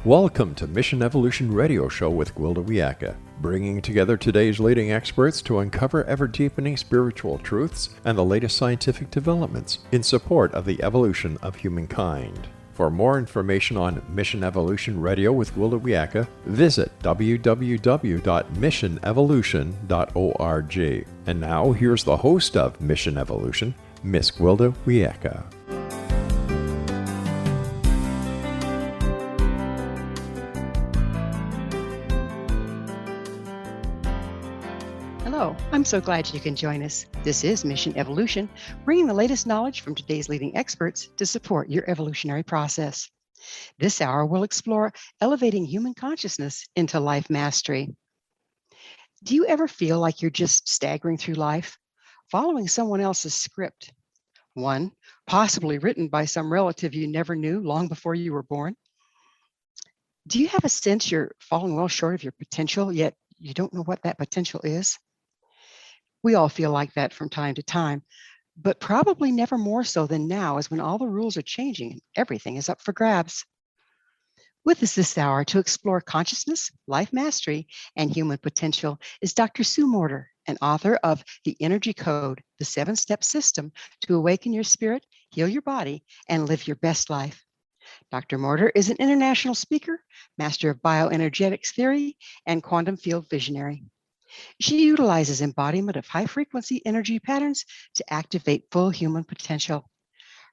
Welcome to Mission Evolution Radio Show with Gwilda Wiyaka, bringing together today's leading experts to uncover ever-deepening spiritual truths and the latest scientific developments in support of the evolution of humankind. For more information on Mission Evolution Radio with Gwilda Wiyaka, visit www.missionevolution.org. And now, here's the host of Mission Evolution, Miss Gwilda Wiyaka. Hello, I'm so glad you can join us. This is Mission Evolution, bringing the latest knowledge from today's leading experts to support your evolutionary process. This hour will explore elevating human consciousness into life mastery. Do you ever feel like you're just staggering through life, following someone else's script? One, possibly written by some relative you never knew long before you were born? Do you have a sense you're falling well short of your potential, yet you don't know what that potential is? We all feel like that from time to time, but probably never more so than now, as when all the rules are changing and everything is up for grabs. With us this hour to explore consciousness, life mastery, and human potential is Dr. Sue Morter, an author of The Energy Code, the 7-step system to awaken your spirit, heal your body, and live your best life. Dr. Morter is an international speaker, master of bioenergetics theory, and quantum field visionary. She utilizes embodiment of high-frequency energy patterns to activate full human potential.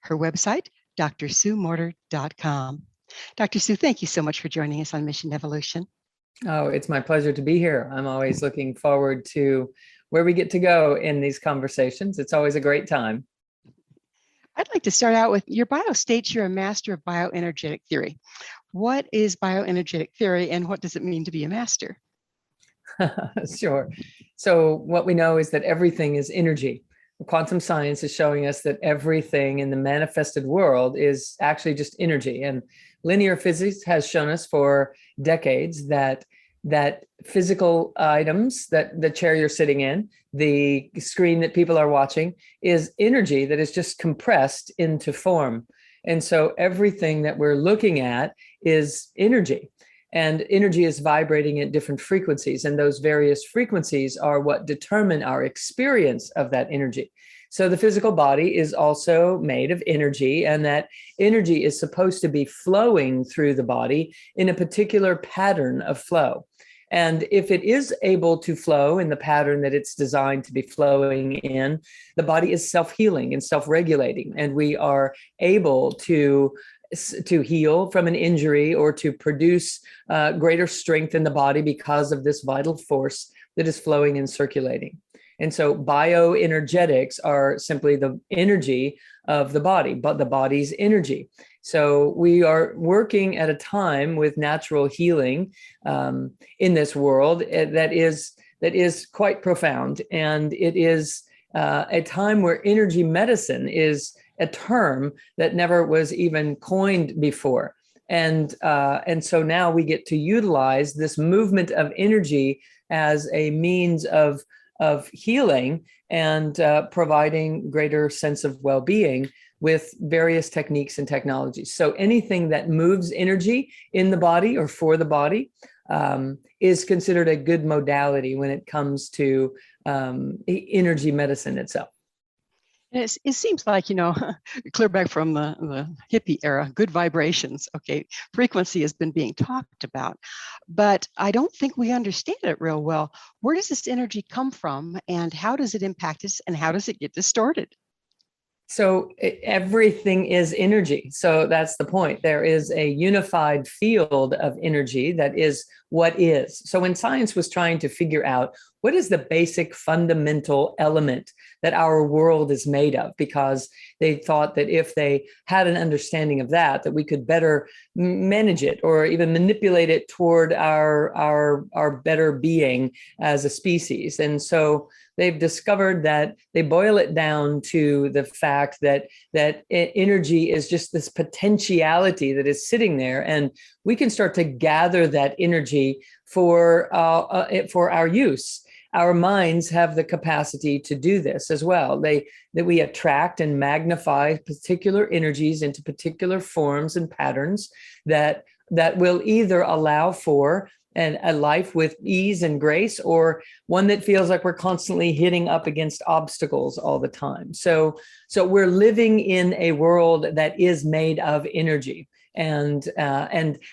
Her website, drsuemorter.com. Dr. Sue, thank you so much for joining us on Mission Evolution. Oh, it's my pleasure to be here. I'm always looking forward to where we get to go in these conversations. It's always a great time. I'd like to start out with your bio states you're a master of bioenergetic theory. What is bioenergetic theory and what does it mean to be a master? Sure. So what we know is that everything is energy. Quantum science is showing us that everything in the manifested world is actually just energy. And linear physics has shown us for decades that physical items, that the chair you're sitting in, the screen that people are watching, is energy that is just compressed into form. And so everything that we're looking at is energy. And energy is vibrating at different frequencies, and those various frequencies are what determine our experience of that energy. So the physical body is also made of energy, and that energy is supposed to be flowing through the body in a particular pattern of flow. And if it is able to flow in the pattern that it's designed to be flowing in, the body is self-healing and self-regulating, and we are able to heal from an injury or to produce greater strength in the body because of this vital force that is flowing and circulating. And so bioenergetics are simply the energy of the body, but the body's energy. So we are working at a time with natural healing in this world that is quite profound. And it is a time where energy medicine is a term that never was even coined before. And so now we get to utilize this movement of energy as a means of healing and providing greater sense of well-being with various techniques and technologies. So anything that moves energy in the body or for the body is considered a good modality when it comes to energy medicine itself. It seems like, clear back from the hippie era, good vibrations, okay, frequency has been being talked about, but I don't think we understand it real well. Where does this energy come from and how does it impact us and how does it get distorted? So everything is energy. So that's the point. There is a unified field of energy that is what is. So when science was trying to figure out what is the basic fundamental element that our world is made of, because they thought that if they had an understanding of that we could better manage it or even manipulate it toward our better being as a species. And so they've discovered that they boil it down to the fact that energy is just this potentiality that is sitting there, and we can start to gather that energy for our use. Our minds have the capacity to do this as well. That we attract and magnify particular energies into particular forms and patterns that that will either allow for a life with ease and grace, or one that feels like we're constantly hitting up against obstacles all the time. So we're living in a world that is made of energy, and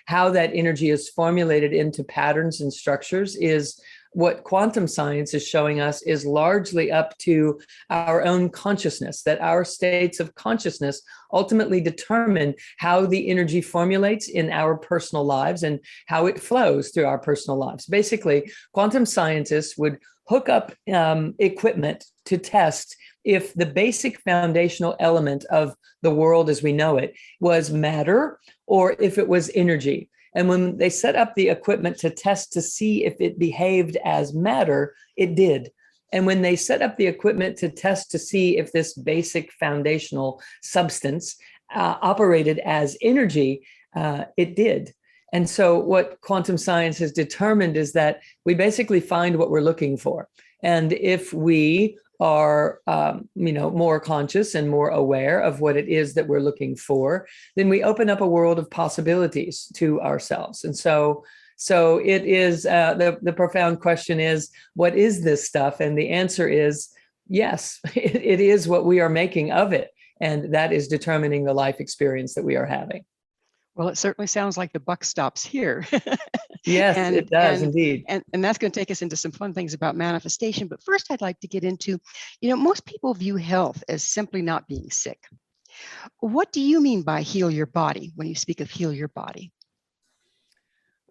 how that energy is formulated into patterns and structures is what quantum science is showing us is largely up to our own consciousness, that our states of consciousness ultimately determine how the energy formulates in our personal lives and how it flows through our personal lives. Basically, quantum scientists would hook up equipment to test if the basic foundational element of the world as we know it was matter or if it was energy. And when they set up the equipment to test to see if it behaved as matter, it did. And when they set up the equipment to test to see if this basic foundational substance operated as energy, it did. And so what quantum science has determined is that we basically find what we're looking for. And if we are more conscious and more aware of what it is that we're looking for, then we open up a world of possibilities to ourselves. And so it is the profound question is, what is this stuff? And the answer is yes, it is what we are making of it. And that is determining the life experience that we are having. Well, it certainly sounds like the buck stops here. Yes, it does indeed. And that's going to take us into some fun things about manifestation. But first, I'd like to get into, most people view health as simply not being sick. What do you mean by heal your body when you speak of heal your body?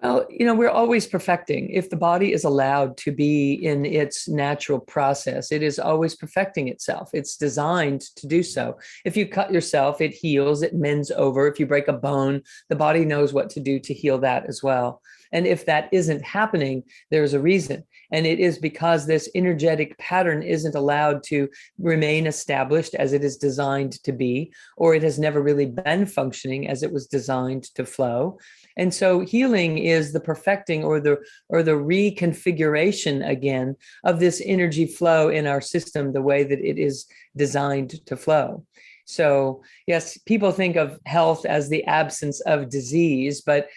Well, we're always perfecting. If the body is allowed to be in its natural process, it is always perfecting itself. It's designed to do so. If you cut yourself, it heals, it mends over. If you break a bone, the body knows what to do to heal that as well. And if that isn't happening, there's a reason. And it is because this energetic pattern isn't allowed to remain established as it is designed to be, or it has never really been functioning as it was designed to flow. And so healing is the perfecting or the reconfiguration again of this energy flow in our system, the way that it is designed to flow. So yes, people think of health as the absence of disease, but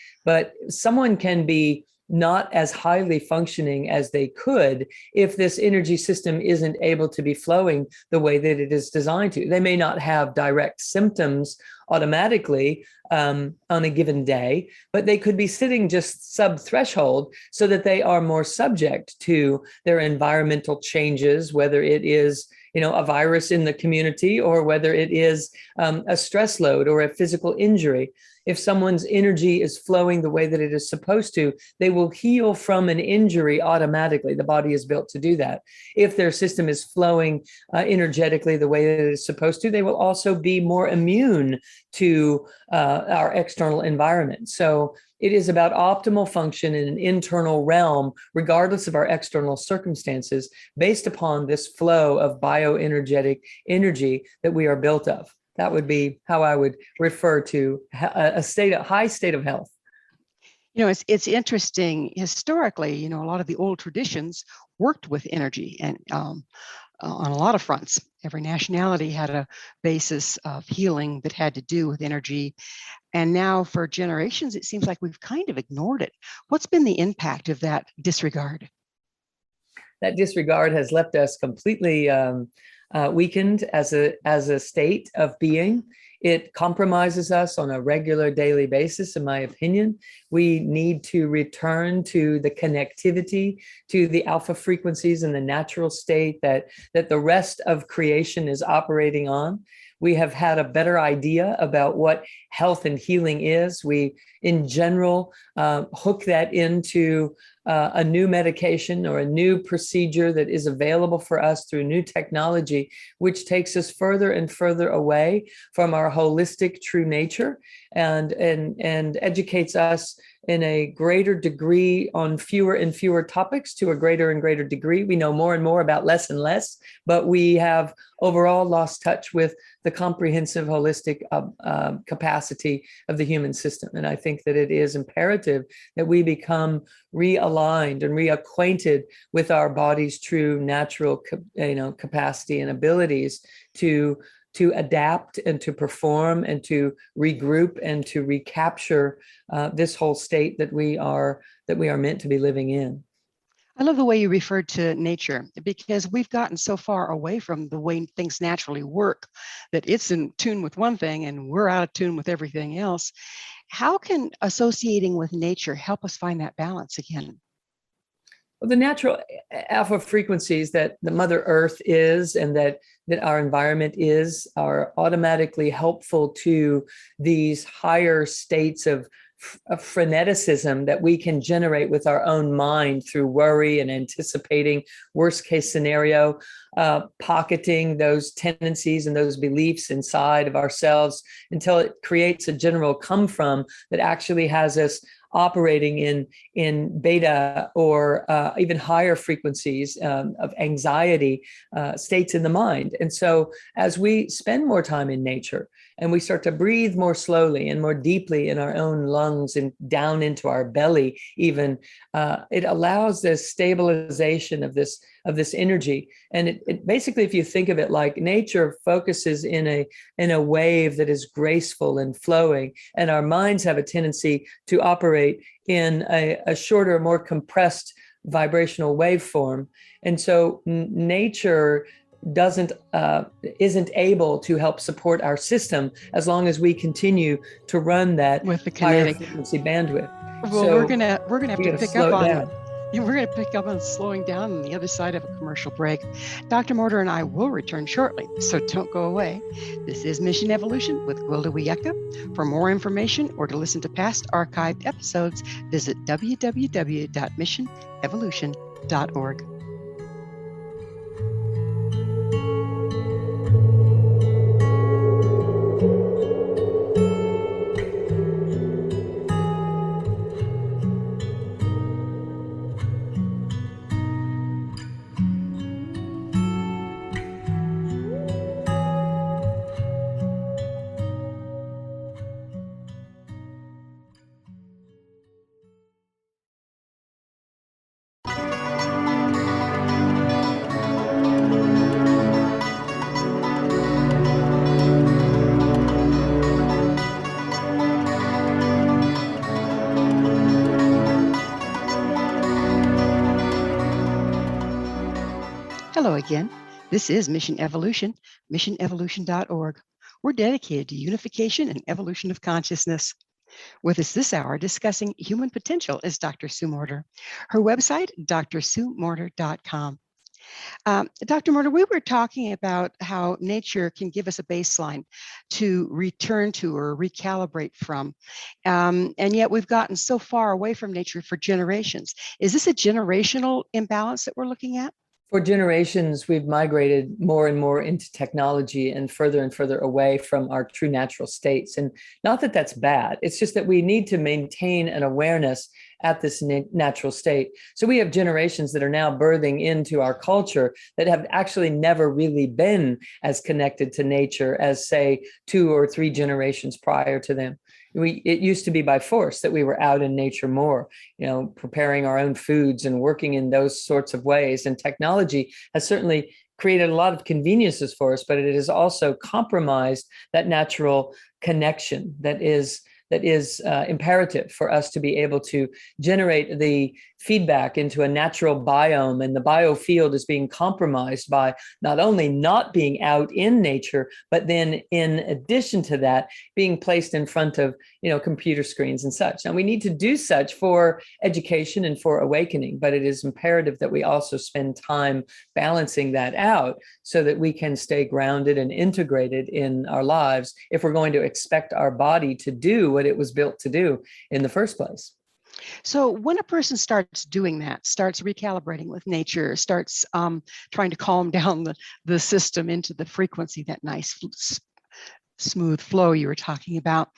someone can be not as highly functioning as they could if this energy system isn't able to be flowing the way that it is designed to. They may not have direct symptoms automatically on a given day, but they could be sitting just sub-threshold so that they are more subject to their environmental changes, whether it is a virus in the community or whether it is a stress load or a physical injury. If someone's energy is flowing the way that it is supposed to, they will heal from an injury automatically. The body is built to do that. If their system is flowing energetically the way that it is supposed to, they will also be more immune to our external environment. So it is about optimal function in an internal realm, regardless of our external circumstances, based upon this flow of bioenergetic energy that we are built of. That would be how I would refer to a high state of health. It's interesting. Historically, a lot of the old traditions worked with energy and on a lot of fronts. Every nationality had a basis of healing that had to do with energy. And now for generations, it seems like we've kind of ignored it. What's been the impact of that disregard? That disregard has left us completely weakened as a state of being. It compromises us on a regular daily basis, in my opinion. We need to return to the connectivity, to the alpha frequencies and the natural state that the rest of creation is operating on. We have had a better idea about what health and healing is. We, in general, hook that into a new medication or a new procedure that is available for us through new technology, which takes us further and further away from our holistic true nature and educates us in a greater degree on fewer and fewer topics to a greater and greater degree. We know more and more about less and less, but we have overall lost touch with the comprehensive holistic capacity of the human system. And I think that it is imperative that we become realigned and reacquainted with our body's true natural capacity and abilities to to adapt and to perform and to regroup and to recapture this whole state that we are meant to be living in. I love the way you referred to nature, because we've gotten so far away from the way things naturally work that it's in tune with one thing and we're out of tune with everything else. How can associating with nature help us find that balance again? Well, the natural alpha frequencies that the Mother Earth is and that our environment is are automatically helpful to these higher states of freneticism that we can generate with our own mind through worry and anticipating worst case scenario, pocketing those tendencies and those beliefs inside of ourselves until it creates a general come from that actually has us operating in beta or even higher frequencies of anxiety states in the mind. And so as we spend more time in nature and we start to breathe more slowly and more deeply in our own lungs and down into our belly, even it allows this stabilization of this energy. And it basically, if you think of it like nature focuses in a wave that is graceful and flowing, and our minds have a tendency to operate in a shorter, more compressed vibrational waveform. And so nature isn't able to help support our system as long as we continue to run that with the higher kinetic frequency bandwidth. Well, So we're gonna have to pick up on we're going to pick up on slowing down on the other side of a commercial break. Dr. Morter and I will return shortly, so don't go away. This is Mission Evolution with Gwilda Wiyaka. For more information or to listen to past archived episodes, visit www.missionevolution.org. Hello again. This is Mission Evolution, missionevolution.org. We're dedicated to unification and evolution of consciousness. With us this hour discussing human potential is Dr. Sue Morter. Her website, drsuemorter.com. Dr. Morter, we were talking about how nature can give us a baseline to return to or recalibrate from. And yet we've gotten so far away from nature for generations. Is this a generational imbalance that we're looking at? For generations, we've migrated more and more into technology and further away from our true natural states. And not that that's bad. It's just that we need to maintain an awareness at this natural state. So we have generations that are now birthing into our culture that have actually never really been as connected to nature as, say, 2 or 3 generations prior to them. It used to be by force that we were out in nature more, preparing our own foods and working in those sorts of ways. And technology has certainly created a lot of conveniences for us, but it has also compromised that natural connection that is imperative for us to be able to generate the feedback into a natural biome. And the biofield is being compromised by not only not being out in nature, but then in addition to that, being placed in front of, computer screens and such. Now we need to do such for education and for awakening, but it is imperative that we also spend time balancing that out so that we can stay grounded and integrated in our lives if we're going to expect our body to do what it was built to do in the first place. So when a person starts doing that, starts recalibrating with nature, starts trying to calm down the system into the frequency, that nice smooth flow you were talking about,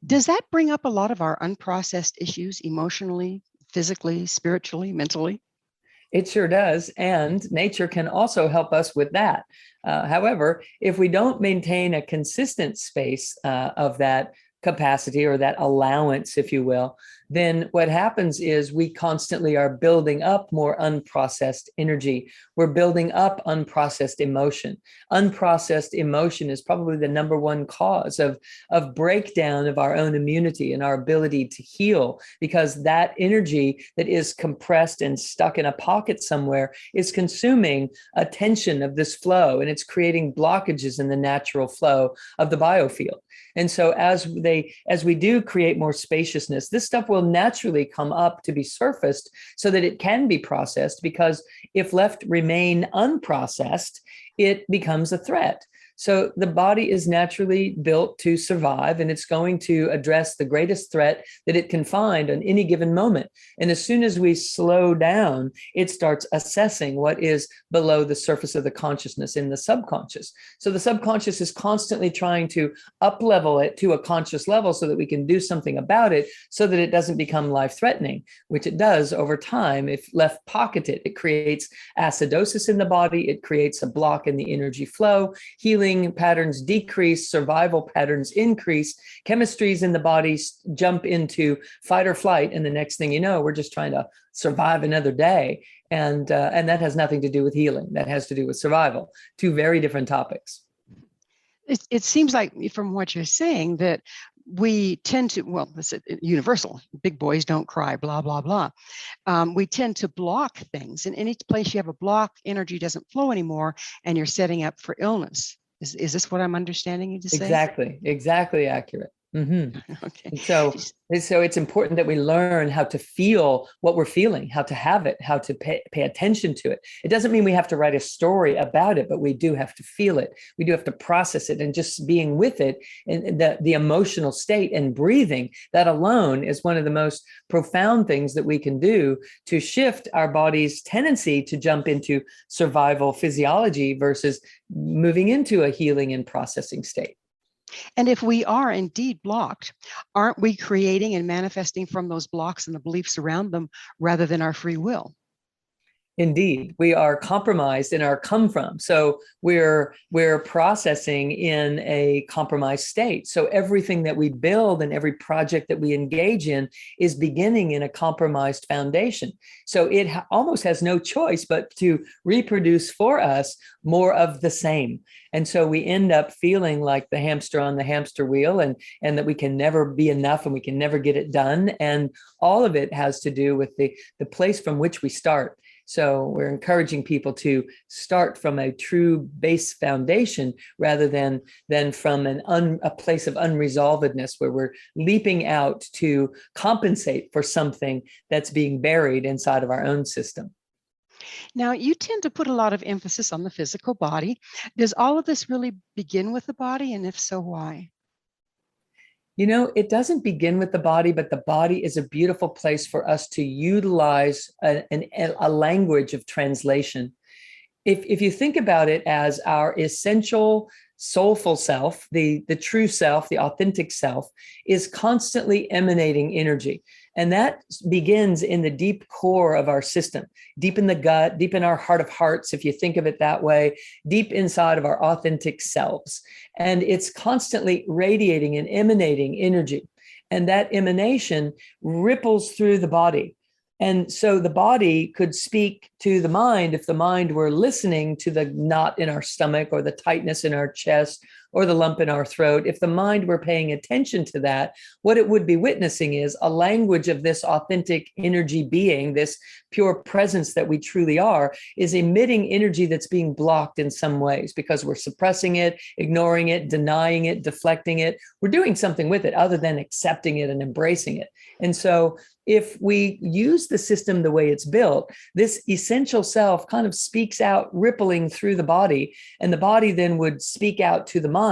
does that bring up a lot of our unprocessed issues emotionally, physically, spiritually, mentally? It sure does. And nature can also help us with that. However, if we don't maintain a consistent space of that capacity or that allowance, if you will, then what happens is we constantly are building up more unprocessed energy. We're building up unprocessed emotion. Unprocessed emotion is probably the number one cause of breakdown of our own immunity and our ability to heal, because that energy that is compressed and stuck in a pocket somewhere is consuming a tension of this flow, and it's creating blockages in the natural flow of the biofield. And so as we do create more spaciousness, this stuff will naturally come up to be surfaced so that it can be processed, because if left remain unprocessed, it becomes a threat. So the body is naturally built to survive, and it's going to address the greatest threat that it can find on any given moment. And as soon as we slow down, it starts assessing what is below the surface of the consciousness in the subconscious. So the subconscious is constantly trying to up-level it to a conscious level so that we can do something about it, so that it doesn't become life-threatening, which it does over time if left pocketed. It creates acidosis in the body. It creates a block in the energy flow. Healing patterns decrease, survival patterns increase, chemistries in the body jump into fight or flight, and the next thing you know, we're just trying to survive another day. And that has nothing to do with healing. That has to do with survival. Two very different topics. It seems like from what you're saying that we tend to, well, it's universal, big boys don't cry, blah, blah, blah. We tend to block things. In any place you have a block, energy doesn't flow anymore, and you're setting up for illness. Is this what I'm understanding you to say? Exactly accurate. Mm-hmm. Okay. So it's important that we learn how to feel what we're feeling, how to have it, how to pay attention to it. It doesn't mean we have to write a story about it, but we do have to feel it. We do have to process it, and just being with it, and the emotional state and breathing, that alone is one of the most profound things that we can do to shift our body's tendency to jump into survival physiology versus moving into a healing and processing state. And if we are indeed blocked, aren't we creating and manifesting from those blocks and the beliefs around them rather than our free will? Indeed, we are compromised in our come from. So we're processing in a compromised state. So everything that we build and every project that we engage in is beginning in a compromised foundation. So it almost has no choice but to reproduce for us more of the same. And so we end up feeling like the hamster on the hamster wheel, and that we can never be enough and we can never get it done. And all of it has to do with the place from which we start. So we're encouraging people to start from a true base foundation rather than from a place of unresolvedness where we're leaping out to compensate for something that's being buried inside of our own system. Now, you tend to put a lot of emphasis on the physical body. Does all of this really begin with the body? And if so, why? You know, it doesn't begin with the body, but the body is a beautiful place for us to utilize a language of translation. If you think about it as our essential soulful self, the true self, the authentic self, is constantly emanating energy. And that begins in the deep core of our system, deep in the gut, deep in our heart of hearts, if you think of it that way, deep inside of our authentic selves. And it's constantly radiating and emanating energy. And that emanation ripples through the body. And so the body could speak to the mind if the mind were listening to the knot in our stomach or the tightness in our chest or the lump in our throat. If the mind were paying attention to that, what it would be witnessing is a language of this authentic energy being, this pure presence that we truly are, is emitting energy that's being blocked in some ways because we're suppressing it, ignoring it, denying it, deflecting it. We're doing something with it other than accepting it and embracing it. And so if we use the system the way it's built, this essential self kind of speaks out, rippling through the body, and the body then would speak out to the mind.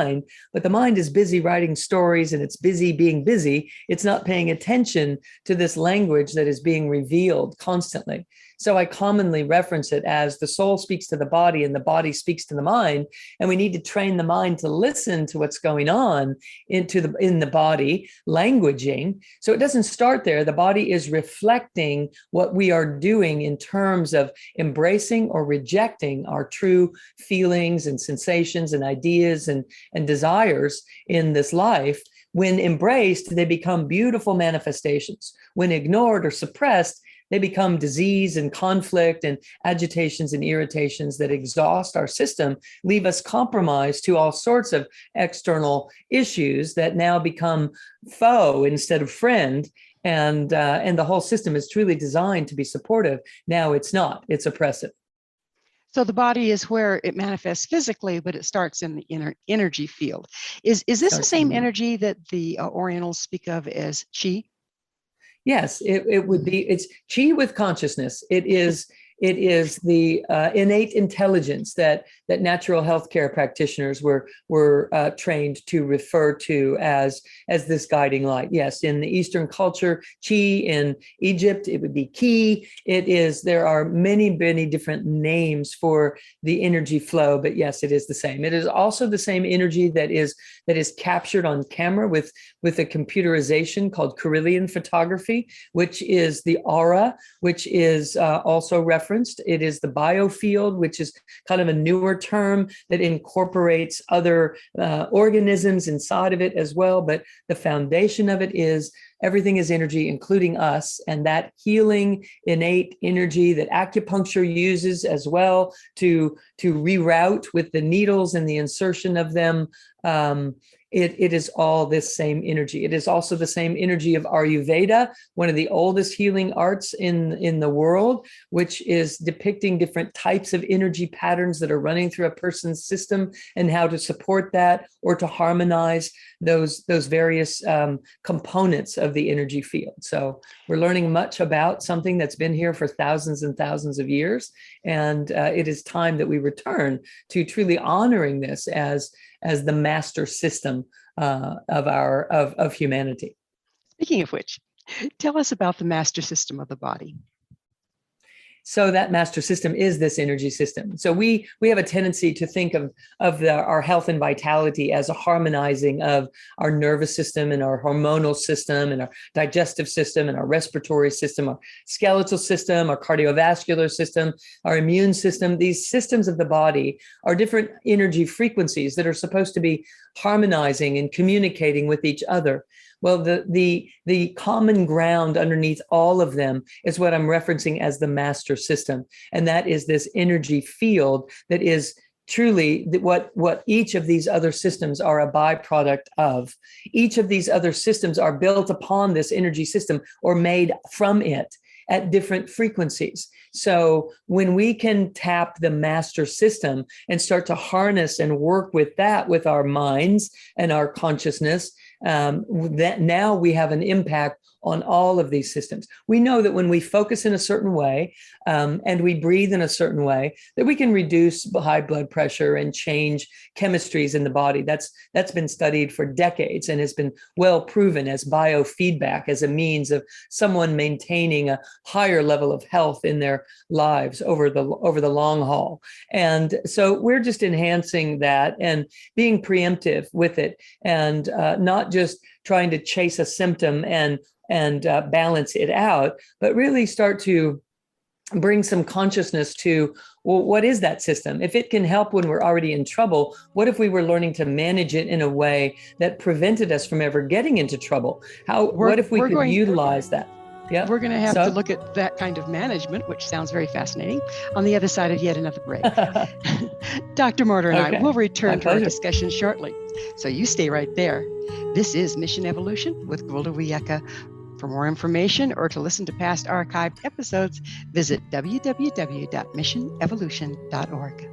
But the mind is busy writing stories and it's busy being busy. It's not paying attention to this language that is being revealed constantly. So I commonly reference it as the soul speaks to the body and the body speaks to the mind. And we need to train the mind to listen to what's going on in the body, languaging. So it doesn't start there. The body is reflecting what we are doing in terms of embracing or rejecting our true feelings and sensations and ideas and desires in this life. When embraced, they become beautiful manifestations. When ignored or suppressed, they become disease and conflict and agitations and irritations that exhaust our system, leave us compromised to all sorts of external issues that now become foe instead of friend. And the whole system is truly designed to be supportive. Now it's not, it's oppressive. So the body is where it manifests physically, but it starts in the inner energy field. Is this the same energy that the Orientals speak of as chi? Yes, it would be. It's chi with consciousness. It is the innate intelligence that natural healthcare practitioners were trained to refer to as this guiding light. Yes, in the Eastern culture, chi. In Egypt, it would be ki. It is. There are many different names for the energy flow, but yes, it is the same. It is also the same energy that is captured on camera with a computerization called Carillion photography, which is the aura, which is also referenced. It is the biofield, which is kind of a newer term that incorporates other organisms inside of it as well. But the foundation of it is everything is energy, including us, and that healing innate energy that acupuncture uses as well to reroute with the needles and the insertion of them. It is all this same energy. It is also the same energy of Ayurveda, one of the oldest healing arts in the world, which is depicting different types of energy patterns that are running through a person's system and how to support that or to harmonize those various components of the energy field. So we're learning much about something that's been here for thousands and thousands of years. And it is time that we return to truly honoring this as the master system of humanity. Speaking of which, tell us about the master system of the body. So that master system is this energy system. So we have a tendency to think of our health and vitality as a harmonizing of our nervous system and our hormonal system and our digestive system and our respiratory system, our skeletal system, our cardiovascular system, our immune system. These systems of the body are different energy frequencies that are supposed to be harmonizing and communicating with each other. Well, the common ground underneath all of them is what I'm referencing as the master system. And that is this energy field that is truly what each of these other systems are a byproduct of. Each of these other systems are built upon this energy system or made from it at different frequencies. So when we can tap the master system and start to harness and work with that with our minds and our consciousness, that now we have an impact on all of these systems. We know that when we focus in a certain way and we breathe in a certain way, that we can reduce high blood pressure and change chemistries in the body. That's been studied for decades and has been well proven as biofeedback, as a means of someone maintaining a higher level of health in their lives over the long haul. And so we're just enhancing that and being preemptive with it, and not just trying to chase a symptom and balance it out, but really start to bring some consciousness to, well, what is that system? If it can help when we're already in trouble, what if we were learning to manage it in a way that prevented us from ever getting into trouble? What if we could utilize that? Yeah. We're going to have to look at that kind of management, which sounds very fascinating, on the other side of yet another break. Dr. Morter and I will return to our discussion shortly. So you stay right there. This is Mission Evolution with Gwilda Wiyaka. For more information or to listen to past archived episodes, visit www.missionevolution.org.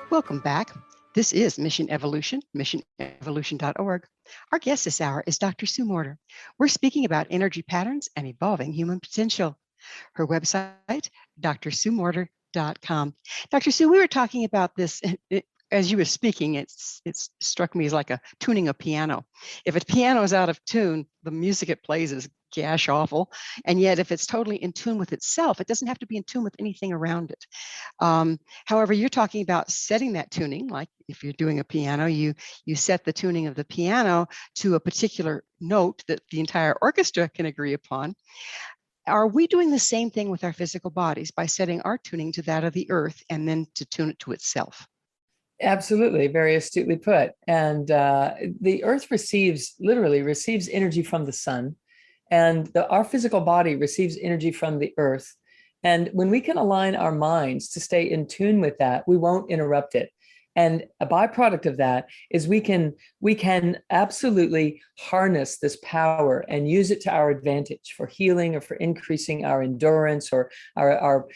Welcome back. This is Mission Evolution, missionevolution.org. Our guest this hour is Dr. Sue Morter. We're speaking about energy patterns and evolving human potential. Her website, drsuemorter.com. Dr. Sue, we were talking about this as you were speaking. It's struck me as like a tuning a piano. If a piano is out of tune, the music it plays is gosh awful. And yet, if it's totally in tune with itself, it doesn't have to be in tune with anything around it. However, you're talking about setting that tuning, like if you're doing a piano, you set the tuning of the piano to a particular note that the entire orchestra can agree upon. Are we doing the same thing with our physical bodies by setting our tuning to that of the earth and then to tune it to itself? Absolutely, very astutely put. And the earth literally receives energy from the sun, and our physical body receives energy from the earth. And when we can align our minds to stay in tune with that, we won't interrupt it. And a byproduct of that is we can absolutely harness this power and use it to our advantage for healing or for increasing our endurance or our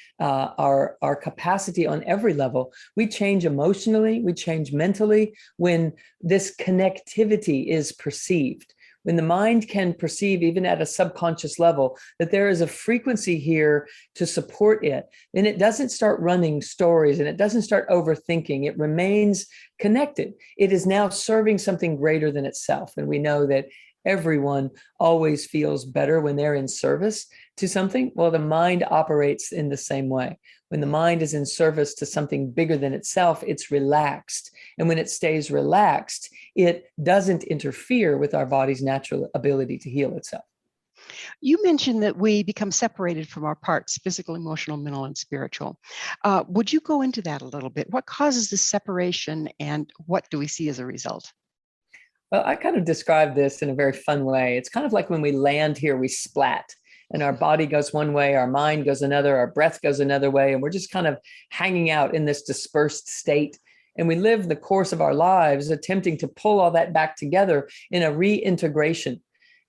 capacity on every level. We change emotionally, we change mentally when this connectivity is perceived. When the mind can perceive, even at a subconscious level, that there is a frequency here to support it, then it doesn't start running stories and it doesn't start overthinking. It remains connected. It is now serving something greater than itself. And we know that everyone always feels better when they're in service to something. Well, the mind operates in the same way. When the mind is in service to something bigger than itself, it's relaxed. And when it stays relaxed, it doesn't interfere with our body's natural ability to heal itself. You mentioned that we become separated from our parts, physical, emotional, mental, and spiritual. Would you go into that a little bit? What causes this separation and what do we see as a result? Well, I kind of describe this in a very fun way. It's kind of like when we land here, we splat. And our body goes one way, our mind goes another, our breath goes another way, and we're just kind of hanging out in this dispersed state. And we live the course of our lives attempting to pull all that back together in a reintegration.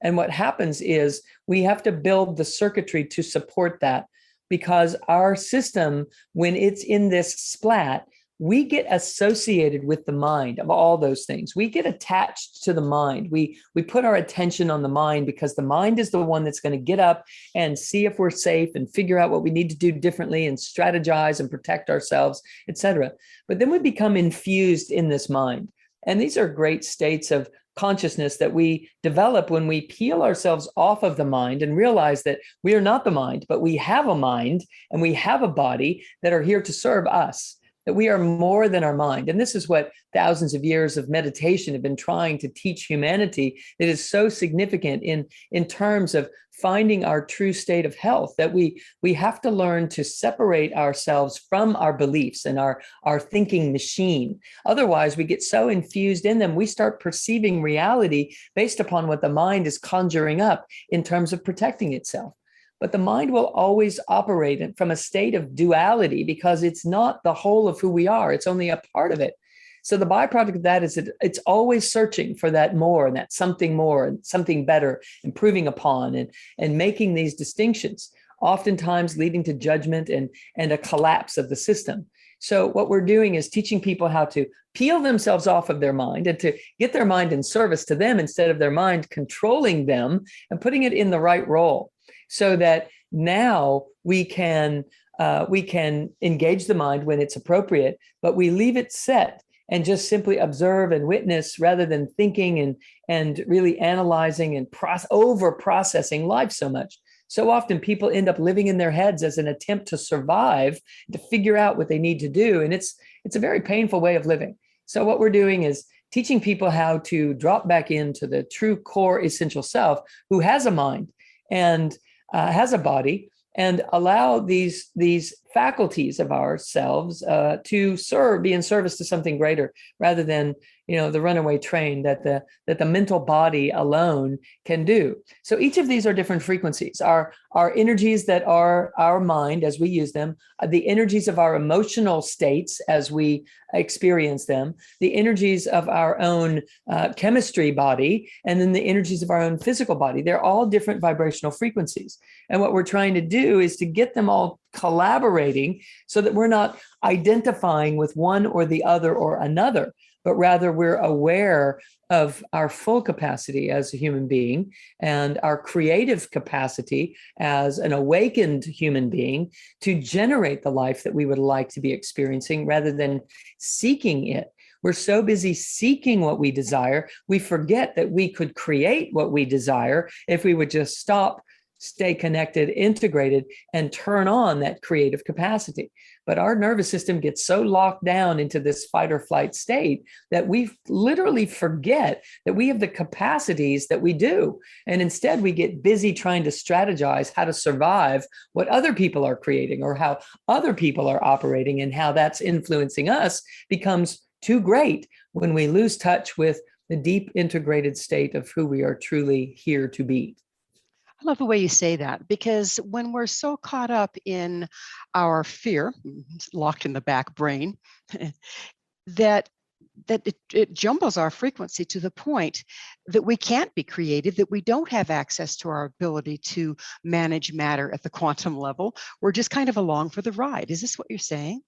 And what happens is we have to build the circuitry to support that, because our system, when it's in this splat, we get associated with the mind of all those things. We get attached to the mind. We put our attention on the mind because the mind is the one that's going to get up and see if we're safe and figure out what we need to do differently and strategize and protect ourselves, etc. But then we become infused in this mind. And these are great states of consciousness that we develop when we peel ourselves off of the mind and realize that we are not the mind, but we have a mind and we have a body that are here to serve us. That we are more than our mind. And this is what thousands of years of meditation have been trying to teach humanity. That is so significant in terms of finding our true state of health, that we have to learn to separate ourselves from our beliefs and our thinking machine. Otherwise, we get so infused in them, we start perceiving reality based upon what the mind is conjuring up in terms of protecting itself. But the mind will always operate from a state of duality because it's not the whole of who we are. It's only a part of it. So the byproduct of that is that it's always searching for that more and that something more and something better, improving upon and making these distinctions, oftentimes leading to judgment and a collapse of the system. So what we're doing is teaching people how to peel themselves off of their mind and to get their mind in service to them instead of their mind controlling them and putting it in the right role. So that now we can engage the mind when it's appropriate, but we leave it set and just simply observe and witness rather than thinking and really analyzing and over processing life so much. So often people end up living in their heads as an attempt to survive, to figure out what they need to do. And it's a very painful way of living. So what we're doing is teaching people how to drop back into the true core essential self who has a mind and has a body, and allow these faculties of ourselves to be in service to something greater, rather than the runaway train that the mental body alone can do. So each of these are different frequencies. Our energies that are our mind as we use them, the energies of our emotional states as we experience them, the energies of our own chemistry body, and then the energies of our own physical body. They're all different vibrational frequencies. And what we're trying to do is to get them all collaborating so that we're not identifying with one or the other or another, but rather we're aware of our full capacity as a human being and our creative capacity as an awakened human being to generate the life that we would like to be experiencing rather than seeking it. We're so busy seeking what we desire, we forget that we could create what we desire if we would just stop, stay connected, integrated, and turn on that creative capacity. But our nervous system gets so locked down into this fight or flight state that we literally forget that we have the capacities that we do. And instead, we get busy trying to strategize how to survive what other people are creating or how other people are operating, and how that's influencing us becomes too great when we lose touch with the deep integrated state of who we are truly here to be. I love the way you say that, because when we're so caught up in our fear, locked in the back brain, that it jumbles our frequency to the point that we can't be creative, that we don't have access to our ability to manage matter at the quantum level. We're just kind of along for the ride. Is this what you're saying?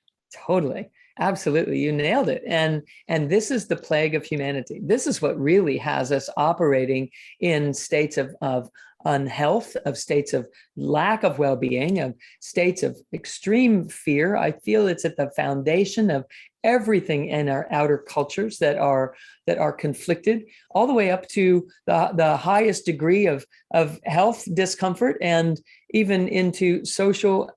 Totally. Absolutely. You nailed it. And this is the plague of humanity. This is what really has us operating in states of unhealth, of states of lack of well-being, of states of extreme fear. I feel it's at the foundation of everything in our outer cultures that are conflicted, all the way up to the highest degree of health discomfort, and even into social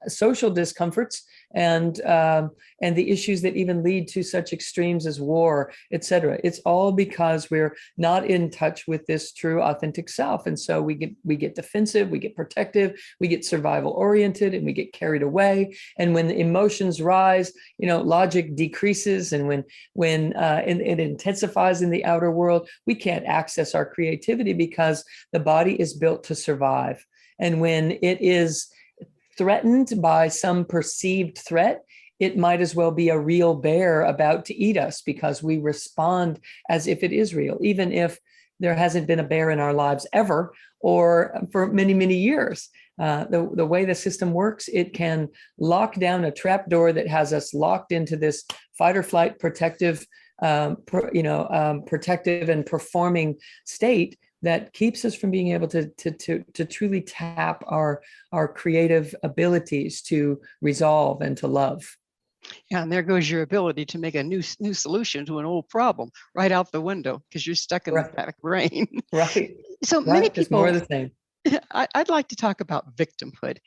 discomforts, and the issues that even lead to such extremes as war, et cetera. It's all because we're not in touch with this true, authentic self. And so we get defensive, we get protective, we get survival oriented, and we get carried away. And when the emotions rise, logic decreases. And when it intensifies in the outer world, we can't access our creativity because the body is built to survive. And when it is threatened by some perceived threat, it might as well be a real bear about to eat us, because we respond as if it is real, even if there hasn't been a bear in our lives ever or for many, many years. The way the system works, it can lock down a trap door that has us locked into this fight or flight protective and performing state that keeps us from being able to truly tap our creative abilities to resolve and to love. Yeah, and there goes your ability to make a new solution to an old problem right out the window, because you're stuck in the back brain. Right. So many people. Just more of the same. I'd like to talk about victimhood.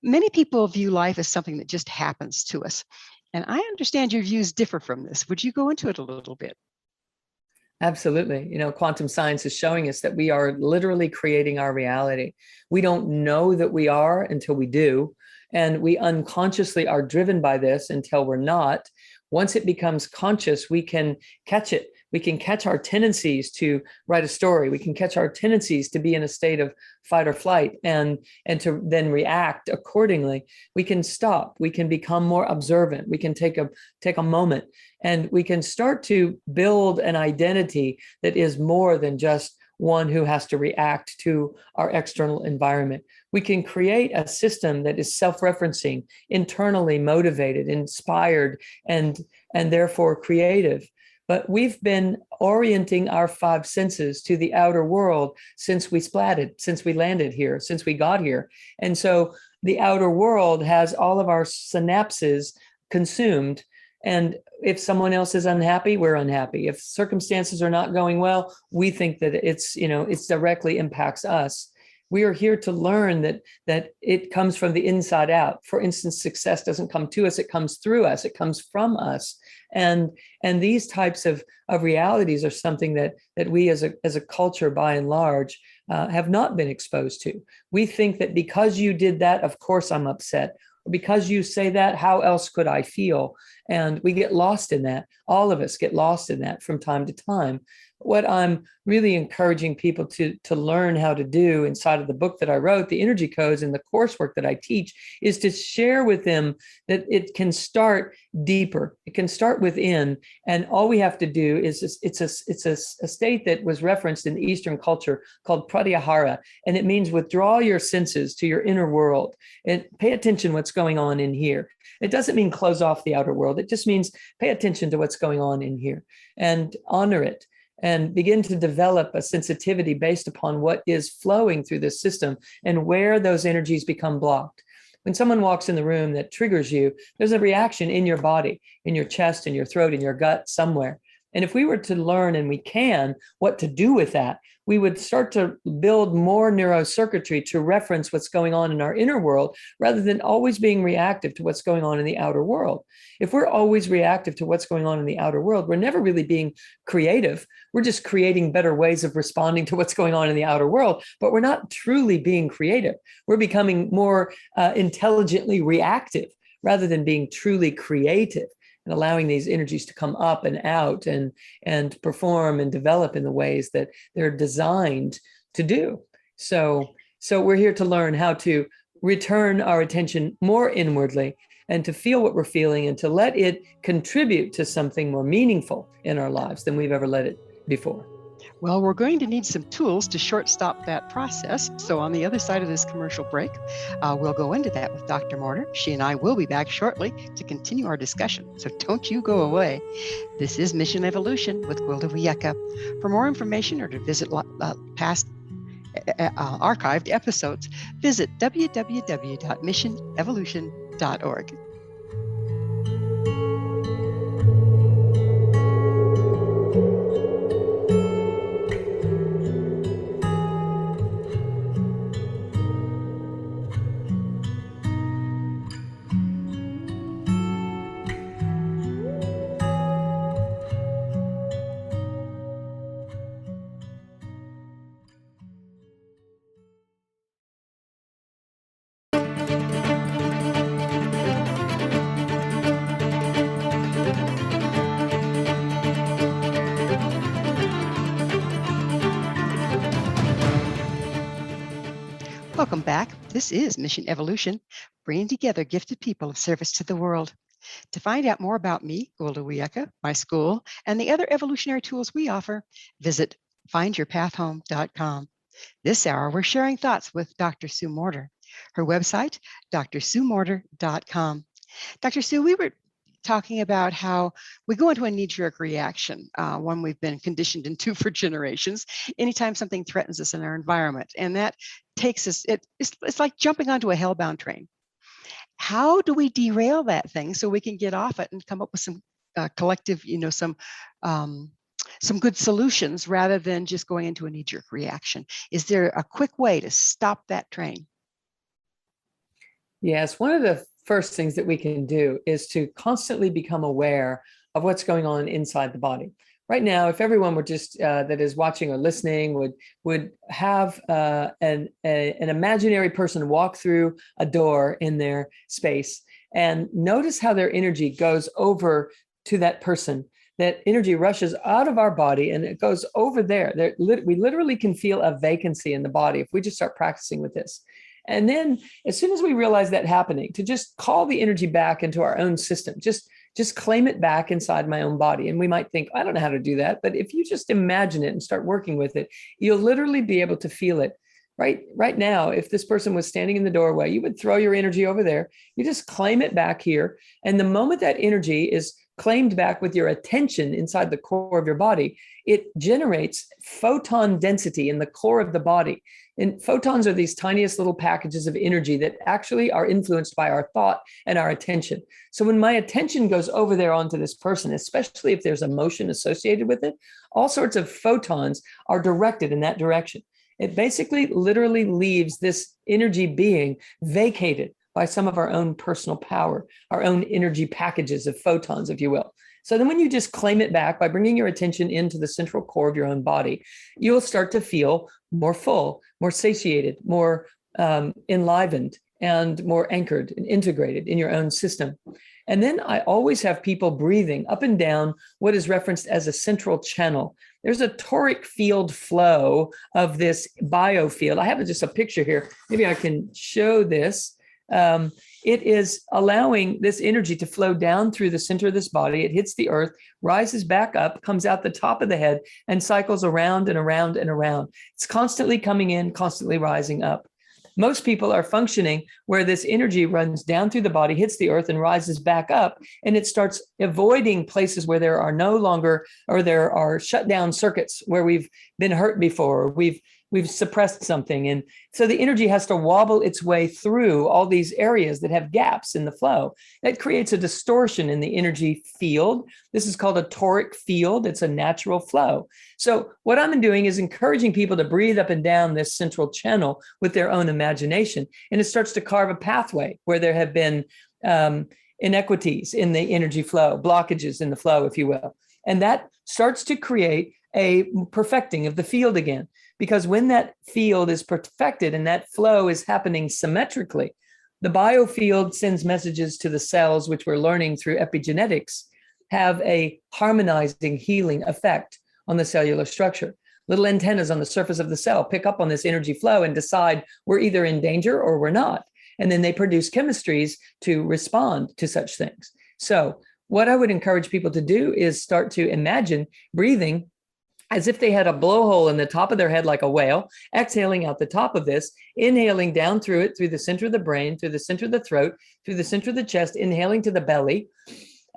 Many people view life as something that just happens to us. And I understand your views differ from this. Would you go into it a little bit? Absolutely. Quantum science is showing us that we are literally creating our reality. We don't know that we are until we do. And we unconsciously are driven by this until we're not. Once it becomes conscious, we can catch it. We can catch our tendencies to write a story. We can catch our tendencies to be in a state of fight or flight and to then react accordingly. We can stop. We can become more observant. We can take a moment, and we can start to build an identity that is more than just one who has to react to our external environment. We can create a system that is self-referencing, internally motivated, inspired, and therefore creative. But we've been orienting our five senses to the outer world since we splatted, since we landed here, since we got here. And so the outer world has all of our synapses consumed. And if someone else is unhappy, we're unhappy. If circumstances are not going well, we think that it's directly impacts us. We are here to learn that it comes from the inside out. For instance, success doesn't come to us, it comes through us, it comes from us. And these types of realities are something that we as a culture, by and large, have not been exposed to. We think that because you did that, of course I'm upset. Because you say that, how else could I feel? And we get lost in that. All of us get lost in that from time to time. what I'm really encouraging people to learn how to do inside of the book that I wrote, the energy codes, and the coursework that I teach, is to share with them that it can start deeper. It can start within, and all we have to do is it's a state that was referenced in the Eastern culture called pratyahara, and it means withdraw your senses to your inner world and pay attention what's going on in here. It doesn't mean close off the outer world. It just means pay attention to what's going on in here and honor it, and begin to develop a sensitivity based upon what is flowing through this system and where those energies become blocked. When someone walks in the room that triggers you, there's a reaction in your body, in your chest, in your throat, in your gut, somewhere. And if we were to learn, and we can, what to do with that, we would start to build more neurocircuitry to reference what's going on in our inner world, rather than always being reactive to what's going on in the outer world. If we're always reactive to what's going on in the outer world, we're never really being creative. We're just creating better ways of responding to what's going on in the outer world, but we're not truly being creative. We're becoming more intelligently reactive rather than being truly creative, and allowing these energies to come up and out and perform and develop in the ways that they're designed to do. So we're here to learn how to return our attention more inwardly, and to feel what we're feeling, and to let it contribute to something more meaningful in our lives than we've ever let it before. Well, we're going to need some tools to short stop that process. So on the other side of this commercial break, we'll go into that with Dr. Morter. She and I will be back shortly to continue our discussion. So don't you go away. This is Mission Evolution with Gwilda Wiyaka. For more information or to visit past archived episodes, visit www.missionevolution.org. Welcome back. This is Mission Evolution, bringing together gifted people of service to the world. To find out more about me, Gwilda Wiyaka, my school, and the other evolutionary tools we offer, visit findyourpathhome.com. This hour, we're sharing thoughts with Dr. Sue Morter. Her website, drsuemorter.com. Dr. Sue, we were talking about how we go into a knee-jerk reaction, one we've been conditioned into for generations, anytime something threatens us in our environment. And that takes us, it's like jumping onto a hellbound train. How do we derail that thing so we can get off it and come up with some collective, some good solutions rather than just going into a knee-jerk reaction? Is there a quick way to stop that train? Yes, one of the first things that we can do is to constantly become aware of what's going on inside the body. Right now, if everyone were just that is watching or listening would have an imaginary person walk through a door in their space and notice how their energy goes over to that person. That energy rushes out of our body and it goes over there. We literally can feel a vacancy in the body if we just start practicing with this. And then as soon as we realize that happening, to just call the energy back into our own system, just claim it back inside my own body. And we might think, I don't know how to do that. But if you just imagine it and start working with it, you'll literally be able to feel it. Right now, if this person was standing in the doorway, you would throw your energy over there. You just claim it back here. And the moment that energy is claimed back with your attention inside the core of your body, it generates photon density in the core of the body. And photons are these tiniest little packages of energy that actually are influenced by our thought and our attention. So when my attention goes over there onto this person, especially if there's emotion associated with it, all sorts of photons are directed in that direction. It basically literally leaves this energy being vacated by some of our own personal power, our own energy packages of photons, if you will. So then when you just claim it back by bringing your attention into the central core of your own body, you'll start to feel more full, more satiated, more enlivened, and more anchored and integrated in your own system. And then I always have people breathing up and down what is referenced as a central channel. there's a toric field flow of this biofield. I have just a picture here. Maybe I can show this. It is allowing this energy to flow down through the center of this body. It hits the earth, rises back up, comes out the top of the head, and cycles around and around and around. It's constantly coming in, constantly rising up. Most people are functioning where this energy runs down through the body, hits the earth, and rises back up, and it starts avoiding places where there are no longer, or there are shut down circuits where we've been hurt before, or we've suppressed something. And so the energy has to wobble its way through all these areas that have gaps in the flow. That creates a distortion in the energy field. This is called a toric field. It's a natural flow. So what I'm doing is encouraging people to breathe up and down this central channel with their own imagination. And it starts to carve a pathway where there have been inequities in the energy flow, blockages in the flow, if you will. And that starts to create a perfecting of the field again. Because when that field is perfected and that flow is happening symmetrically, the biofield sends messages to the cells, which we're learning through epigenetics, have a harmonizing, healing effect on the cellular structure. Little antennas on the surface of the cell pick up on this energy flow and decide we're either in danger or we're not. And then they produce chemistries to respond to such things. So what I would encourage people to do is start to imagine breathing as if they had a blowhole in the top of their head like a whale, exhaling out the top of this, inhaling down through it, through the center of the brain, through the center of the throat, through the center of the chest, inhaling to the belly,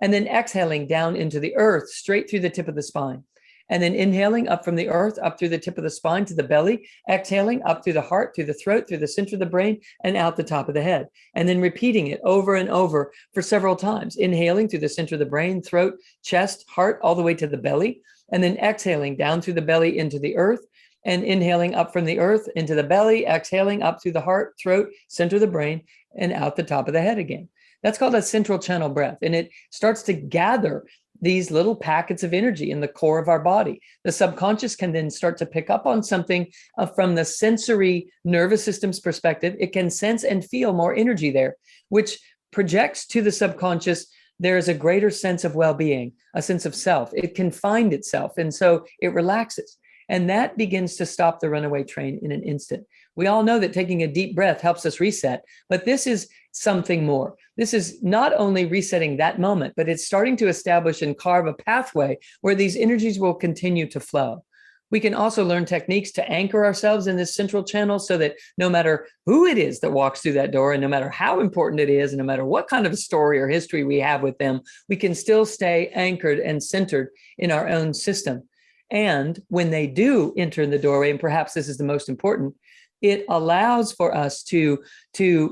and then exhaling down into the earth, straight through the tip of the spine. And then inhaling up from the earth, up through the tip of the spine to the belly, exhaling up through the heart, through the throat, through the center of the brain, and out the top of the head. And then repeating it over and over for several times, inhaling through the center of the brain, throat, chest, heart, all the way to the belly, and then exhaling down through the belly into the earth, and inhaling up from the earth into the belly, exhaling up through the heart, throat, center of the brain, and out the top of the head again. That's called a central channel breath. And it starts to gather these little packets of energy in the core of our body. The subconscious can then start to pick up on something from the sensory nervous system's perspective. It can sense and feel more energy there, which projects to the subconscious there is a greater sense of well-being, a sense of self. It can find itself. And so it relaxes. And that begins to stop the runaway train in an instant. We all know that taking a deep breath helps us reset, but this is something more. This is not only resetting that moment, but it's starting to establish and carve a pathway where these energies will continue to flow. We can also learn techniques to anchor ourselves in this central channel so that no matter who it is that walks through that door, and no matter how important it is, and no matter what kind of a story or history we have with them, we can still stay anchored and centered in our own system. And when they do enter the doorway, and perhaps this is the most important, it allows for us to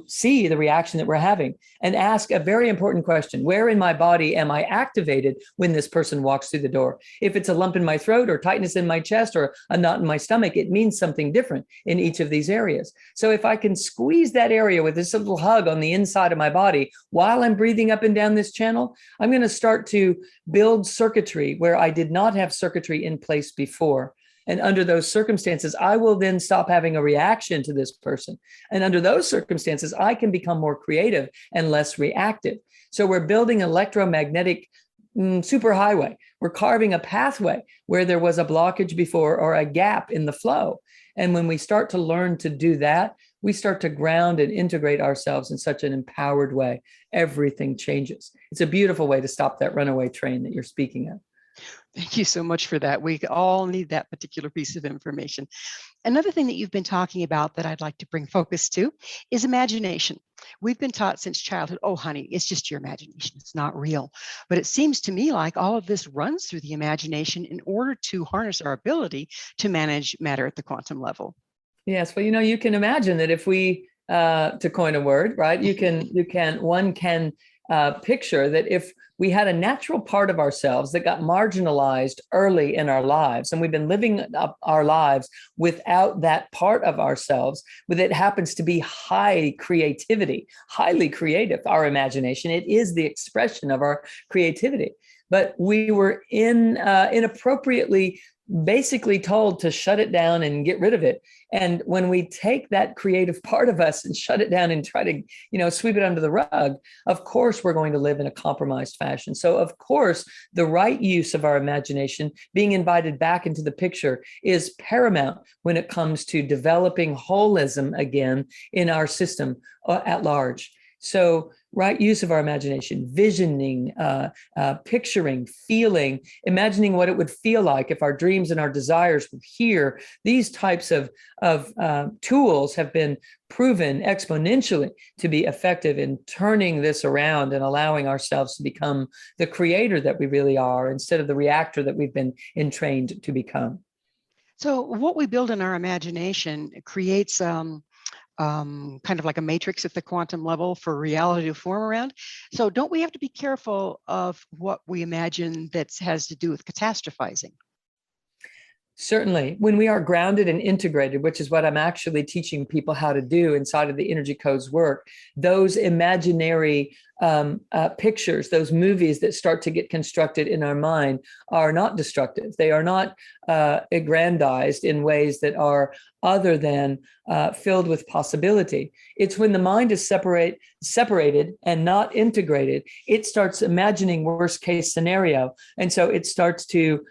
see the reaction that we're having and ask a very important question. Where in my body am I activated when this person walks through the door? If it's a lump in my throat or tightness in my chest or a knot in my stomach, it means something different in each of these areas. So if I can squeeze that area with this little hug on the inside of my body while I'm breathing up and down this channel, I'm going to start to build circuitry where I did not have circuitry in place before. And under those circumstances, I will then stop having a reaction to this person. And under those circumstances, I can become more creative and less reactive. So we're building electromagnetic superhighway. We're carving a pathway where there was a blockage before or a gap in the flow. And when we start to learn to do that, we start to ground and integrate ourselves in such an empowered way. Everything changes. It's a beautiful way to stop that runaway train that you're speaking of. Thank you so much for that. We all need that particular piece of information. Another thing that you've been talking about that I'd like to bring focus to is imagination. We've been taught since childhood, oh, honey, it's just your imagination. It's not real. But it seems to me like all of this runs through the imagination in order to harness our ability to manage matter at the quantum level. Yes. Well, you can imagine that if we, to coin a word, right, one can picture that if we had a natural part of ourselves that got marginalized early in our lives, and we've been living up our lives without that part of ourselves, but it happens to be high creativity, highly creative, our imagination, it is the expression of our creativity. But we were inappropriately basically told to shut it down and get rid of it. And when we take that creative part of us and shut it down and try to, sweep it under the rug, of course, we're going to live in a compromised fashion. So of course, the right use of our imagination, being invited back into the picture, is paramount when it comes to developing holism again in our system at large. So right use of our imagination, visioning, picturing, feeling, imagining what it would feel like if our dreams and our desires were here. These types of tools have been proven exponentially to be effective in turning this around and allowing ourselves to become the creator that we really are, instead of the reactor that we've been entrained to become. So what we build in our imagination creates kind of like a matrix at the quantum level for reality to form around. So don't we have to be careful of what we imagine that has to do with catastrophizing? Certainly, when we are grounded and integrated, which is what I'm actually teaching people how to do inside of the Energy Codes work, those imaginary pictures, those movies that start to get constructed in our mind are not destructive. They are not aggrandized in ways that are other than filled with possibility. It's when the mind is separated and not integrated, it starts imagining worst case scenario. And so it starts to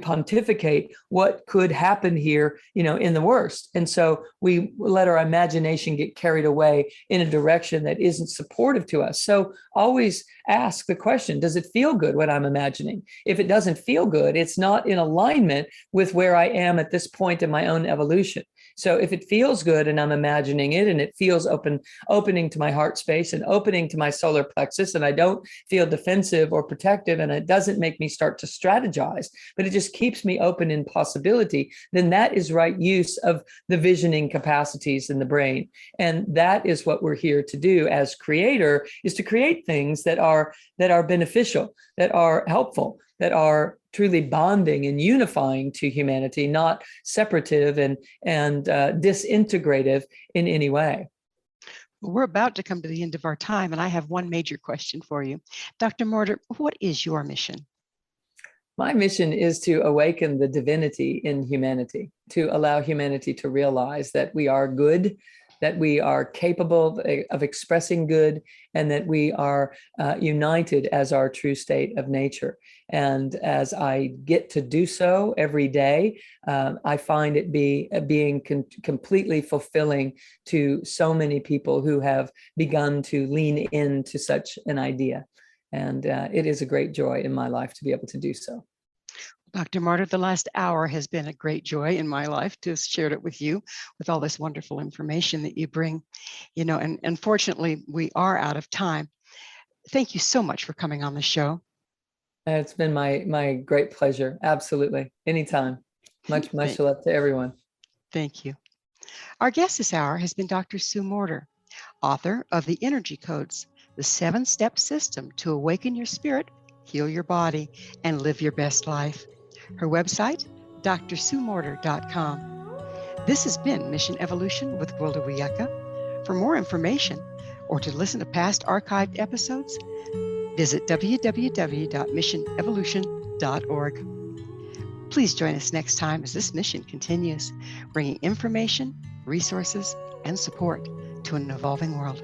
pontificate what could happen here, in the worst. And so we let our imagination get carried away in a direction that isn't supportive to us. So always ask the question, does it feel good what I'm imagining? If it doesn't feel good, it's not in alignment with where I am at this point in my own evolution. So if it feels good and I'm imagining it and it feels opening to my heart space and opening to my solar plexus, and I don't feel defensive or protective, and it doesn't make me start to strategize, but it just keeps me open in possibility, then that is right use of the visioning capacities in the brain. And that is what we're here to do as creator, is to create things that are beneficial, that are helpful, that are truly bonding and unifying to humanity, not separative and disintegrative in any way. We're about to come to the end of our time, and I have one major question for you. Dr. Morter, what is your mission? My mission is to awaken the divinity in humanity, to allow humanity to realize that we are good, that we are capable of expressing good, and that we are united as our true state of nature. And as I get to do so every day, I find it being completely fulfilling to so many people who have begun to lean into such an idea. And it is a great joy in my life to be able to do so. Dr. Morter, the last hour has been a great joy in my life to have shared it with you, with all this wonderful information that you bring, and unfortunately we are out of time. Thank you so much for coming on the show. It's been my great pleasure. Absolutely. Anytime. Much love to everyone. Thank you. Our guest this hour has been Dr. Sue Morter, author of The Energy Codes, the 7-step system to awaken your spirit, heal your body, and live your best life. Her website, drsuemorter.com. This has been Mission Evolution with Gwilda Wiyaka. For more information or to listen to past archived episodes, visit www.missionevolution.org. Please join us next time as this mission continues, bringing information, resources, and support to an evolving world.